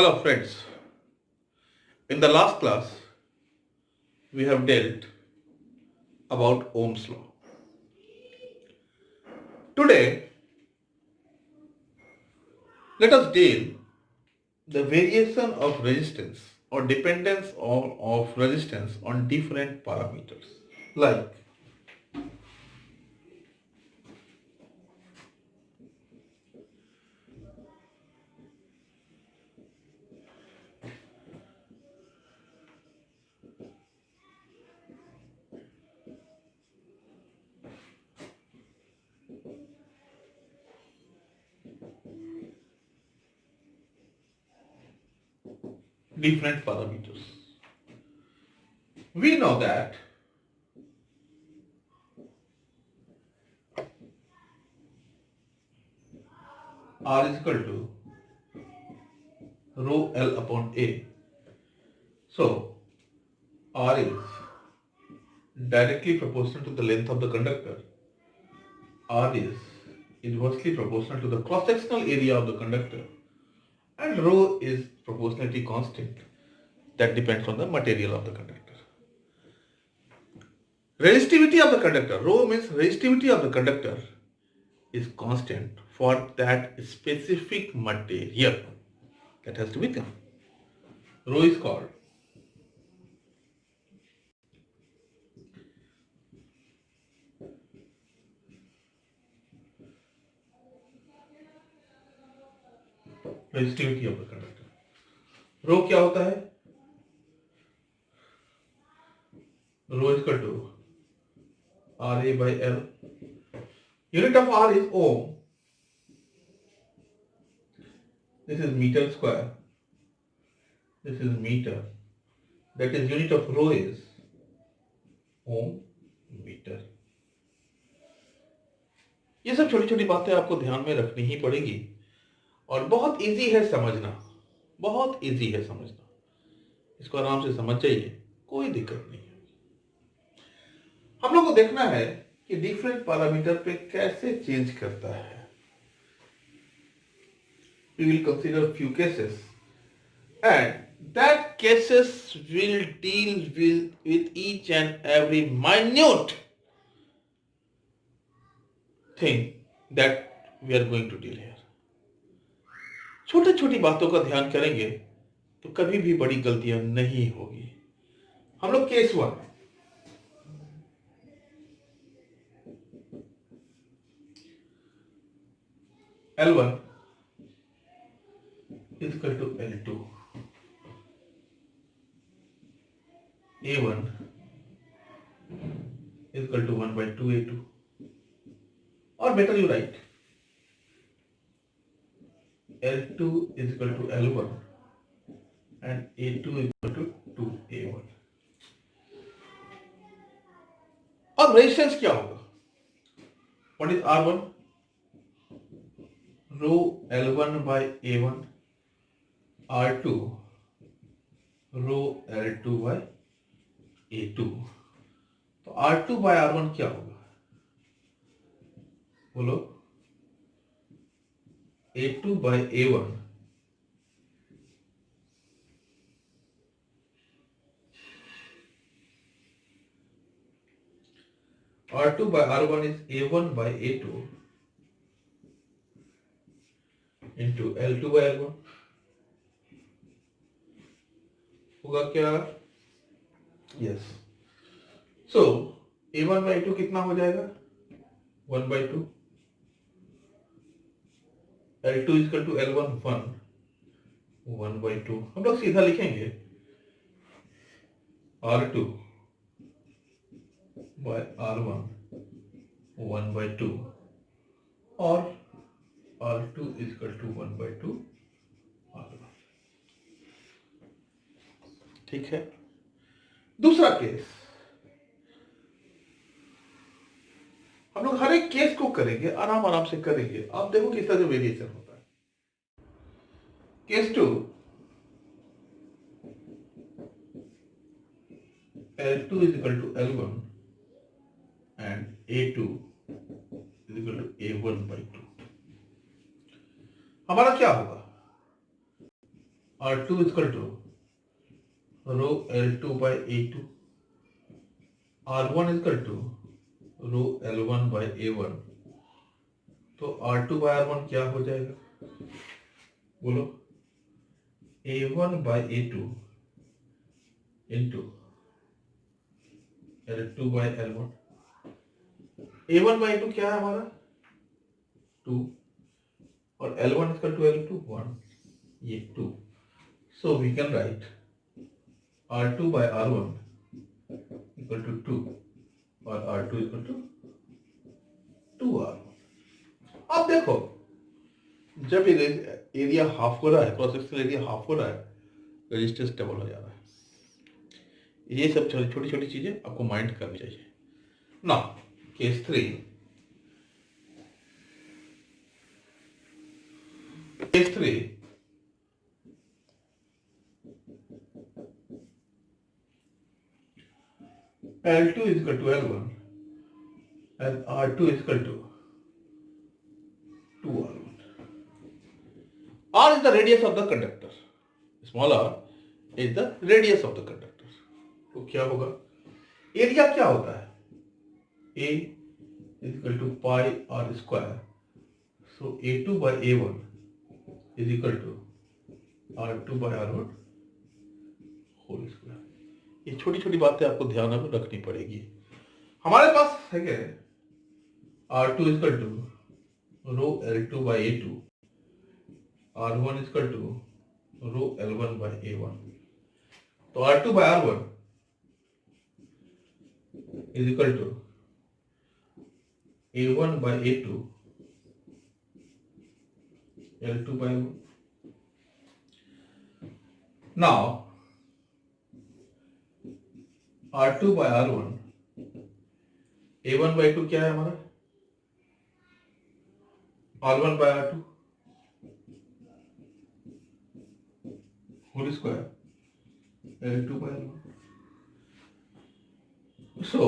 Hello friends, in the last class we have dealt about Ohm's law. Today let us deal the variation of resistance or dependence of resistance on different parameters like different parameters. We know that R is equal to rho L upon A. So R is directly proportional to the length of the conductor. R is inversely proportional to the cross-sectional area of the conductor, and rho is proportionality constant that depends on the material of the conductor. Resistivity of the conductor, rho means resistivity of the conductor is constant for that specific material that has to be there. Rho is called resistivity of the conductor. Rho क्या होता है? Rho is equal to RA by L. Unit of R is ohm. This is meter square. This is meter. That is unit of rho is ohm meter. ये सब छोटी छोटी बातें आपको ध्यान में रखनी ही पड़ेगी और बहुत इजी है समझना, बहुत इजी है समझना। इसको आराम से समझ जाइए, कोई दिक्कत नहीं है। हम लोग को देखना है कि डिफरेंट पैरामीटर पे कैसे चेंज करता है। We will consider few cases and that cases will deal with each and every minute thing that we are going to deal here. छोटी छोटी बातों का ध्यान करेंगे तो कभी भी बड़ी गलतियां नहीं होगी। हम लोग case 1 L1 is equal to L2, A1 is equal to 1 by 2 A2, or better you write L2 is equal to L1 and A2 is equal to 2A1. अब रेजिस्टेंस क्या होगा? What is R1? Rho L1 by A1, R2 rho L2 by A2. तो R2 by R1 क्या होगा? बोलो। A2 by A1 R2 by R1 is A1 by A2 into L2 by L1 होगा क्या? Yes. So A1 by A2 कितना हो जाएगा? 1 by 2. L2 is equal to L1 1 by 2. हम लोग सीधा लिखेंगे R2 by R1 1 by 2 और R2 is equal to 1 by 2 R1. ठीक है। दूसरा केस, हम लोग हर एक केस को करेंगे, आराम आराम से करेंगे। आप देखो किस तरह से वेरिएशन होता है। Case 2 L2 is equal to L1 and A2 is equal to A1 by 2. हमारा क्या होगा? R2 is equal to rho L2 by A2, R1 is equal to rho L1 by A1। तो R2 by R1 क्या हो जाएगा बोलो? A1 by A2 into L2 by L1। A1 by A2 क्या है हमारा? 2 और L1 is equal to L2 1, ये 2। So we can write R2 by R1 equal to 2 और R2 equal to 2R1। अब देखो, जब ये एरिया हाफ हो रहा है, क्रॉस सेक्शनल एरिया हाफ हो रहा है, रेजिस्टेंस डबल हो जा रहा है। ये सब छोटी छोटी चीजें आपको माइंड करनी चाहिए ना। Case 3, L2 is equal to L1 and R2 is equal to 2R1। R is the radius of the conductor, small r is the radius of the conductor। तो क्या होगा? एरिया क्या होता है? A is equal to pi r square, so A2 by A1 is equal to R2 by R1 whole square। ये छोटी छोटी बातें आपको ध्यान में रखनी पड़ेगी। हमारे पास है क्या? R2 is equal to rho L2 by A2, R1 is equal to rho L1 by A1। तो R2 by R1 is equal to A1 by A2 L2 by L1। Now R2 by R1, A1 by A2 क्या है हमारा? R1 by R2 whole square L2 by L1। So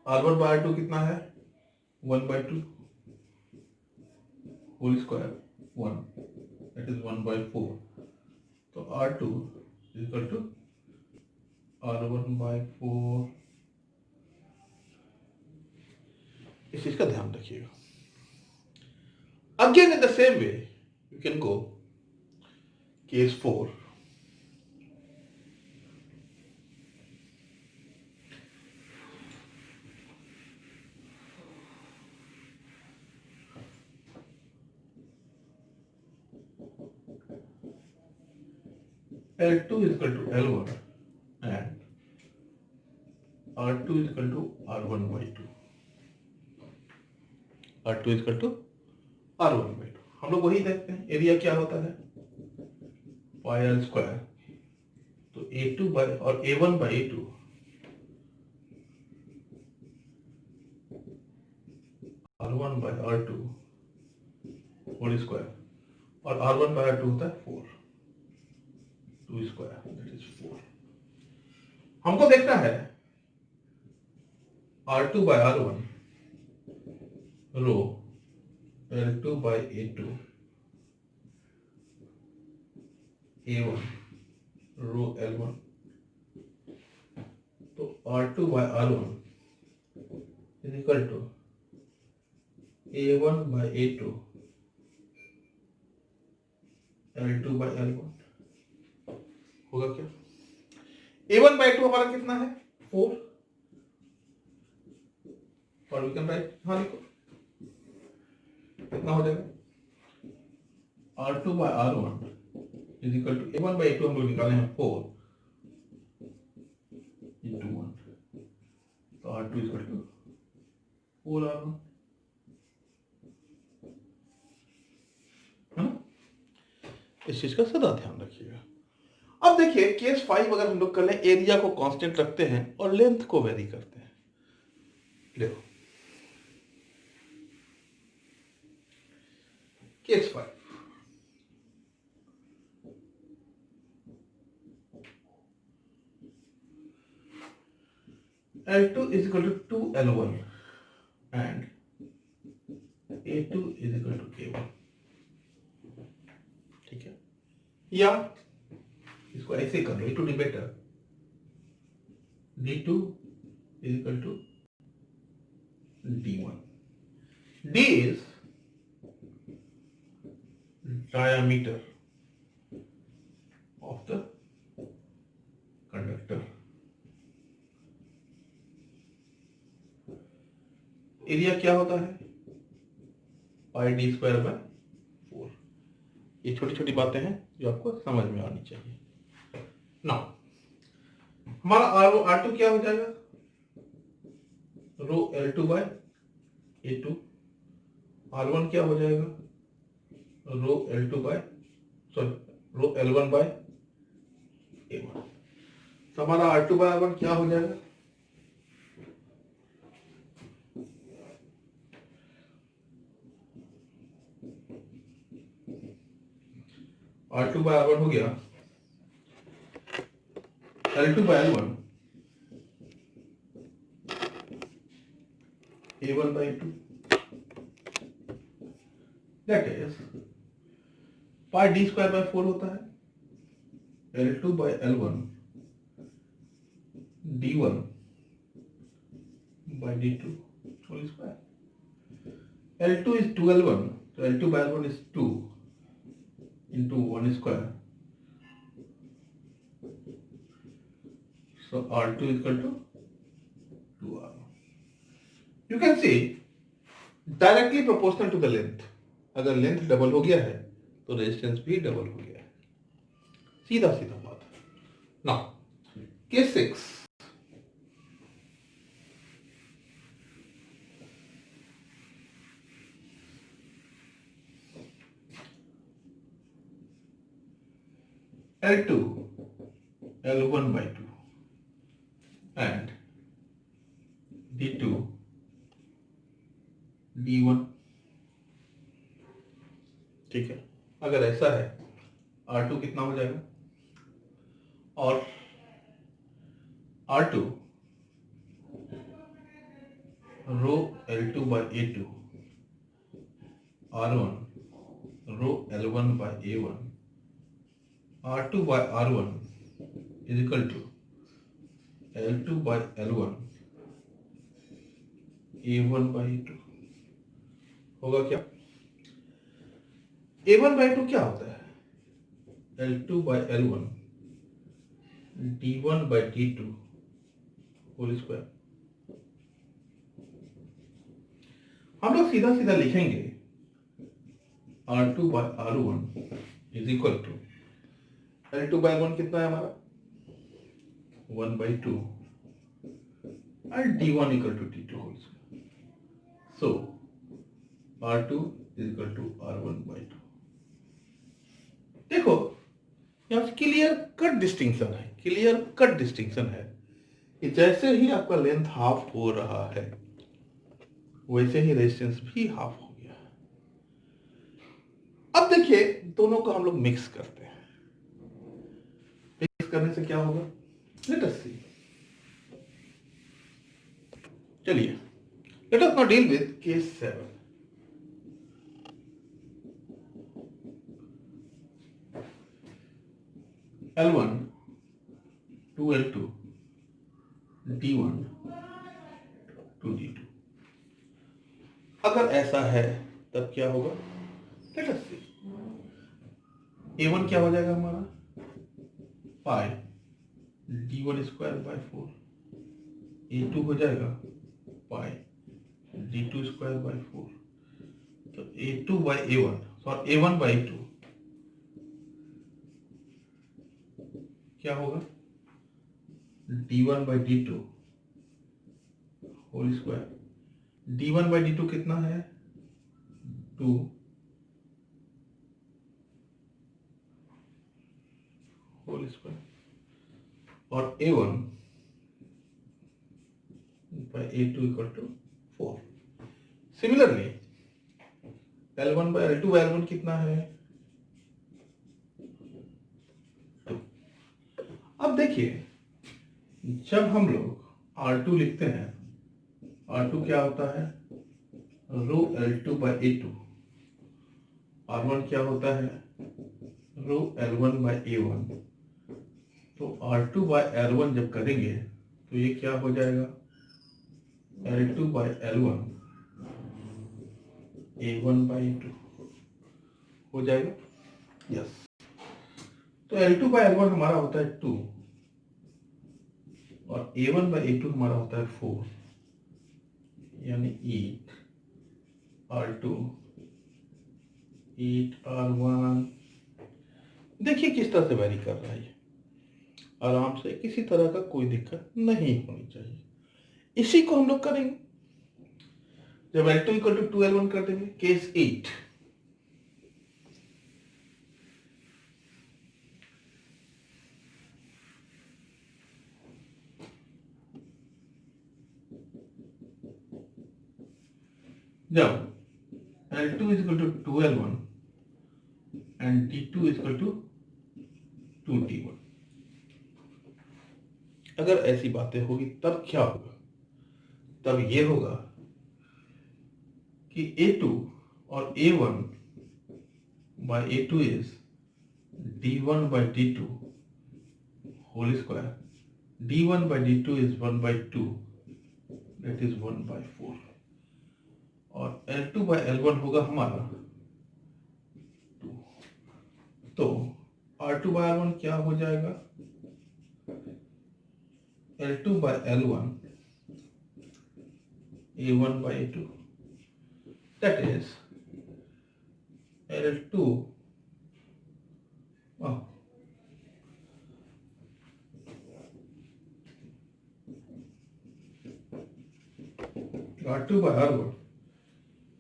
R1 by R2 कितना है? 1 by 2 whole square 1, that is 1 by 4। तो R2 is equal to R1 by 4। इस चीज का ध्यान रखिएगा। Again in the same way you can go case 4। L2 is equal to L1 and R2 is equal to R1 by 2। R2 is equal to R1 by 2। हम लोग वही देखते हैं, एरिया क्या होता है? पाई आर स्क्वायर। तो A2 by और A1 by A2 R1 by R2 whole square और R1 by R2 होता है 4, 2 स्क्वायर दैट इज 4। हमको देखना है R2 by R1 row L2 by A2 A1 row L1। तो R2 by R1 is equal to A1 by A2 L2 by L1 होगा क्या? A1 by A2 हमारा कितना है? 4। और वी कैन राइट, हाँ लिखो कितना हो जाएगा? R2 by R1 is equal to A1 by A2 हम लोग निकाले हैं 4 into 1। तो R2 is equal to 4R1 है ना? इस चीज का सदा ध्यान रखिएगा। अब देखिए केस 5 अगर हम लोग कर लें, एरिया को कांस्टेंट रखते हैं और लेंथ को वेरी करते हैं। देखो case 5, L2 is equal to 2L1 and A2 is equal to A1। ठीक है, या इसको ऐसे कर लो, it would be better, d2 is equal to d1. d is diameter of the conductor. Area क्या होता है? पाई d स्क्वायर बाय 4. ये छोटी छोटी बातें हैं जो आपको समझ में आनी चाहिए. नाउ हमारा R2 क्या हो जाएगा? रो L2 बाय A2. R1 क्या हो जाएगा? रो L2 बाय रो L1 बाय A1. तो हमारा R2 बाय R1 क्या हो जाएगा? R2 बाय R1 हो गया L2 by L1 A1 by 2. That is pi d square by 4 होता है L2 by L1 d1 by d2 whole square. L2 is 2L1, so L2 by L1 is 2 into 1 square. So R2 is equal to 2R. You can see directly proportional to the length. अगर length double हो गया है तो resistance भी double हो गया है. सीधा सीधा बात. Now case 6. L2 L1 by 2 and D2 D1. ठीक है. अगर ऐसा है R2 कितना हो जाएगा? और R2 row L2 by A2 R1 row L1 by A1 R2 by R1 is equal to L2 by L1 A1 by A2 होगा क्या? A1 by 2 क्या होता है? L2 by L1 D1 by D2 whole square. हम लोग सीधा सीधा लिखेंगे R2 by R1 is equal to L2 by L1 कितना है हमारा? 1 by 2 and D1 equal to D2 whole square. So R2 is equal to R1 by 2. देखो यहाँ से क्लियर कट डिस्टिंक्शन है. क्लियर कट डिस्टिंक्शन है कि जैसे ही आपका लेंथ हाफ हो रहा है वैसे ही रेजिस्टेंस भी हाफ हो गया. अब देखिए दोनों को हम लोग मिक्स करते हैं. मिक्स करने से क्या होगा? लेट अस सी. चलिए let us now deal with case 7. L1 2L2 D1 2D2. अगर ऐसा है तब क्या होगा? लेट अस सी. A1 क्या हो जाएगा हमारा? पाई D1 स्क्वायर बाय 4. A2 हो जाएगा पाई D2 स्क्वायर बाय 4. तो A2 bye A1 sorry A1 by 2 क्या होगा? D1 by D2 whole square. D1 by D2 कितना है? 2 होल स्क्वायर. और A1 by A2 equal to 4. Similarly, L1 by L2 by L1 कितना है? 2. अब देखिए जब हम लोग R2 लिखते हैं R2 क्या होता है? रो L2 by A2. R1 क्या होता है? रो L1 बाय A1, तो R2 बाय L1 जब करेंगे तो ये क्या हो जाएगा, L2 by L1 A1 bye A2 हो जाएगा। यस, तो L2 बाय L1 हमारा होता है 2 और A1 बाय A2 हमारा होता है 4, यानी 8R2 8R1। देखिए किस तरह से वैरी कर रहा है ये, आराम से, किसी तरह का कोई दिक्कत नहीं होनी चाहिए। इसी को हम लोग करेंगे जब L2 इक्वल टू 2L1 कर देंगे। केस 8, जब L2 equal to 2L1 and T2 equal to 2T1, अगर ऐसी बातें होगी तब क्या होगा, तब ये होगा कि A2 और A1 by A2 is D1 by D2 whole square, D1 by D2 is 1 by 2, that is 1 by 4, और L2 by L1 होगा हमारा 2। तो R2 by R1 क्या हो जाएगा, L2 by L1 A1 by A2, that is L2 R2 by R1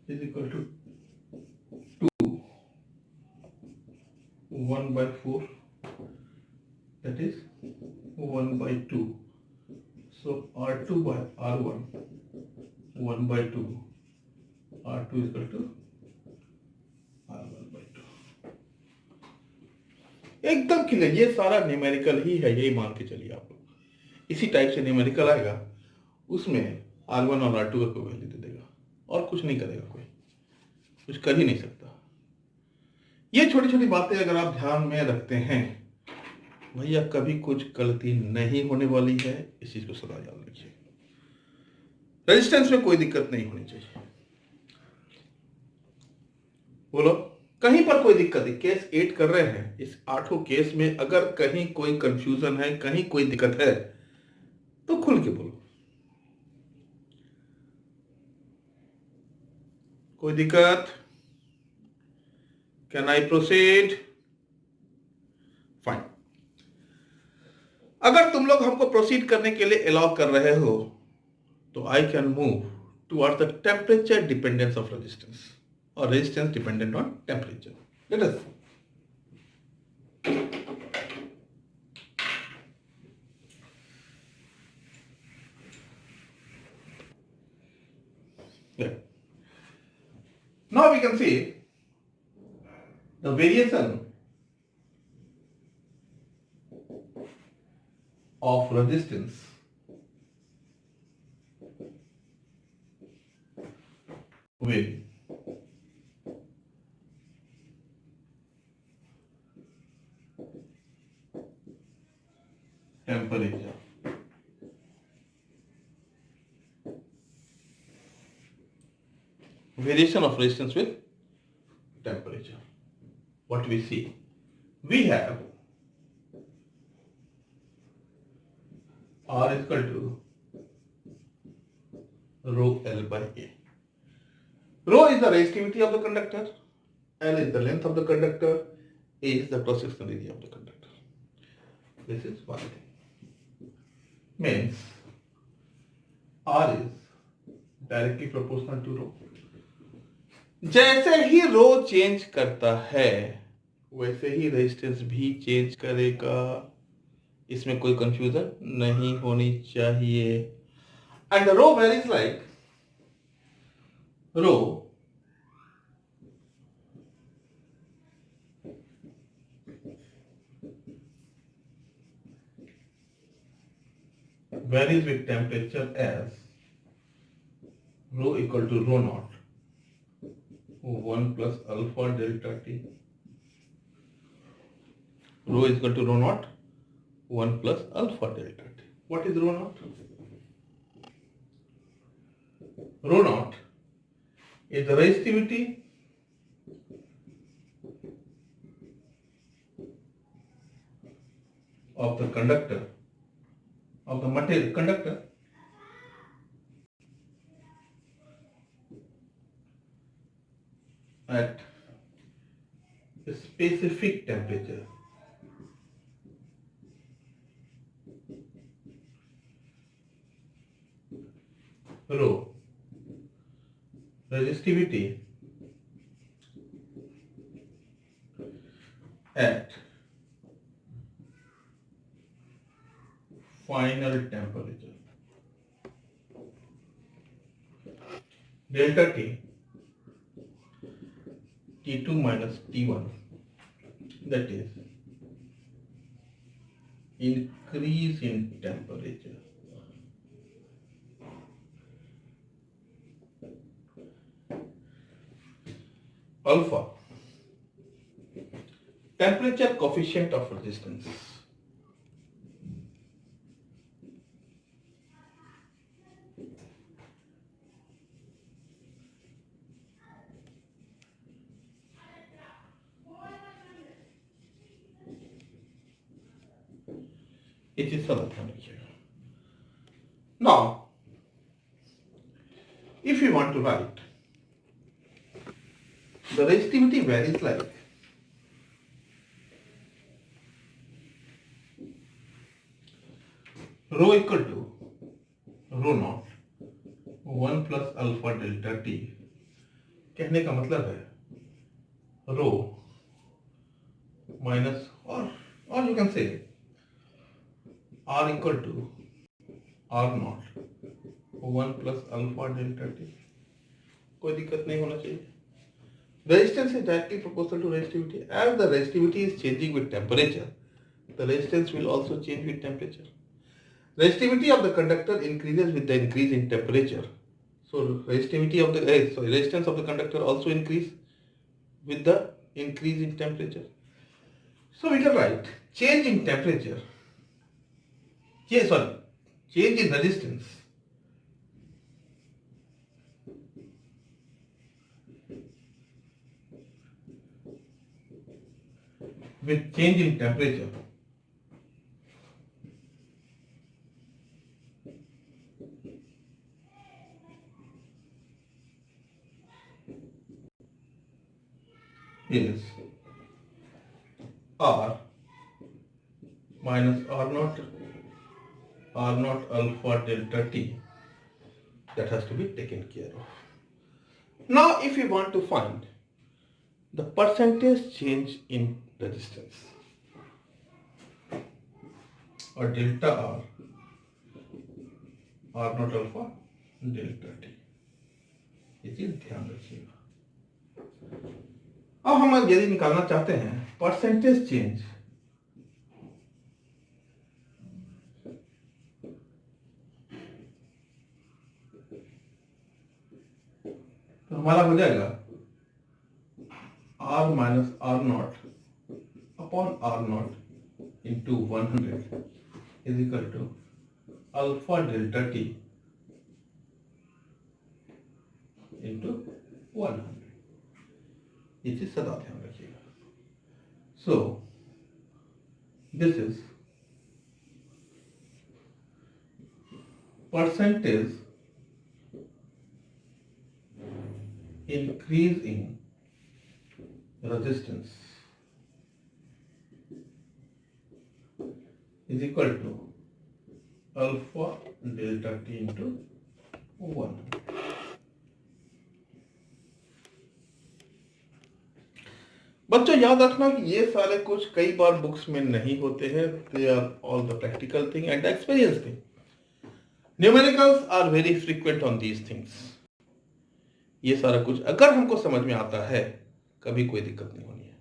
is equal to 2 1 by 4, that is 1 by 2. So R2 by R1 1 by 2, R2 is equal to R1 by 2। एकदम clear, ये सारा numerical ही है, यही मान के चलिए आप लोग। इसी टाइप से न्यूमेरिकल आएगा, उसमें R1 और R2 का कोई वैल्यू दे देगा और कुछ नहीं करेगा, कोई कुछ कर ही नहीं सकता। ये छोटी छोटी बातें अगर आप ध्यान में रखते हैं भैया, कभी कुछ गलती नहीं होने वाली है, इस चीज को सदा याद रखिए। रेजिस्टेंस में कोई दिक्कत नहीं होनी चाहिए। बोलो कहीं पर कोई दिक्कत है, केस 8 कर रहे हैं, इस 8 केस में अगर कहीं कोई कंफ्यूजन है, कहीं कोई दिक्कत है तो खुल के बोलो। कोई दिक्कत? Can I proceed? फाइन। अगर तुम लोग हमको प्रोसीड करने के लिए अलाउ कर रहे हो तो I can move towards the temperature dependence of resistance, और resistance dependent on temperature. Let us now we can see the variation of resistance with temperature. Variation of resistance with temperature. What we see? We have R is equal to rho L by A. Rho is the resistivity of the conductor, L is the length of the conductor, A is the cross-sectional area of the conductor. This is one thing. Means R is directly proportional to rho. जैसे ही रो change करता है वैसे ही resistance भी change करेगा, इसमें कोई confusion नहीं होनी चाहिए। And rho varies like rho varies with temperature as rho equal to rho naught 1 plus alpha delta T, rho is equal to rho naught 1 plus alpha delta t. What is rho naught? Rho naught is the resistivity of the conductor of the material conductor at a specific temperature. Rho resistivity at final temperature. Delta T, T2 minus T1, that is increase in temperature. Alpha, temperature coefficient of resistance. It is ध्यान रखिएगा. Now, if you want to write, the resistivity varies like rho equal to rho naught 1 plus alpha delta t. कहने का मतलब है rho minus or you can say r equal to r naught 1 plus alpha delta t. कोई दिक्कत नहीं होना चाहिए. Resistance is directly proportional to resistivity. As the resistivity is changing with temperature, the resistance will also change with temperature. Resistivity of the conductor increases with the increase in temperature. So resistance of the conductor also increase with the increase in temperature. So we can write change in temperature. Change in resistance with change in temperature is R minus R naught alpha delta t. That has to be taken care of. Now if you want to find the percentage change in resistance or delta R naught alpha delta t, ये चीज ध्यान रखिएगा. अब हम यदि निकालना चाहते हैं परसेंटेज चेंज, तो हमारा हो जाएगा r minus r naught upon r naught into 100 is equal to alpha delta t into 100. ये चीज सदा ध्यान रखिएगा. So this is percentage increase in resistance is equal to alpha delta t into 1. बच्चों याद रखना कि ये सारे कुछ कई बार बुक्स में नहीं होते हैं. They are all the practical thing and experience thing. Numericals are very frequent on these things. ये सारा कुछ अगर हमको समझ में आता है कभी कोई दिक्कत नहीं होनी है.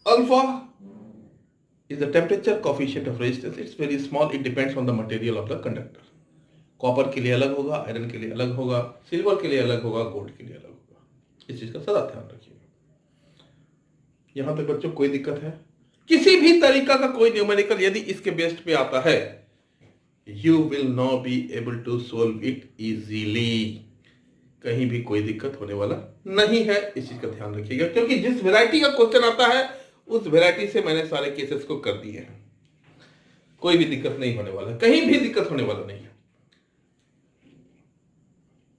Alpha is the temperature coefficient of resistance. It's very small. It depends on the material of the conductor. Copper के लिए अलग होगा, आयरन के लिए अलग होगा, सिल्वर के लिए अलग होगा, गोल्ड के लिए अलग होगा. इस चीज का सदा ध्यान रखिएगा. यहाँ तक बच्चों कोई दिक्कत है? किसी भी तरीका का कोई न्यूमेरिकल यदि इसके बेस्ड पे आता है, you will not be able to solve it easily. कहीं भी कोई दिक्कत होने वाला नहीं है, इस चीज का ध्यान रखिएगा, क्योंकि जिस वैरायटी का क्वेश्चन आता है उस वैरायटी से मैंने सारे केसेस को कर दिए हैं। कोई भी दिक्कत नहीं होने वाला, कहीं भी दिक्कत होने वाला नहीं है।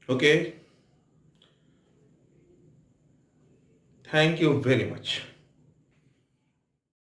Okay, thank you very much.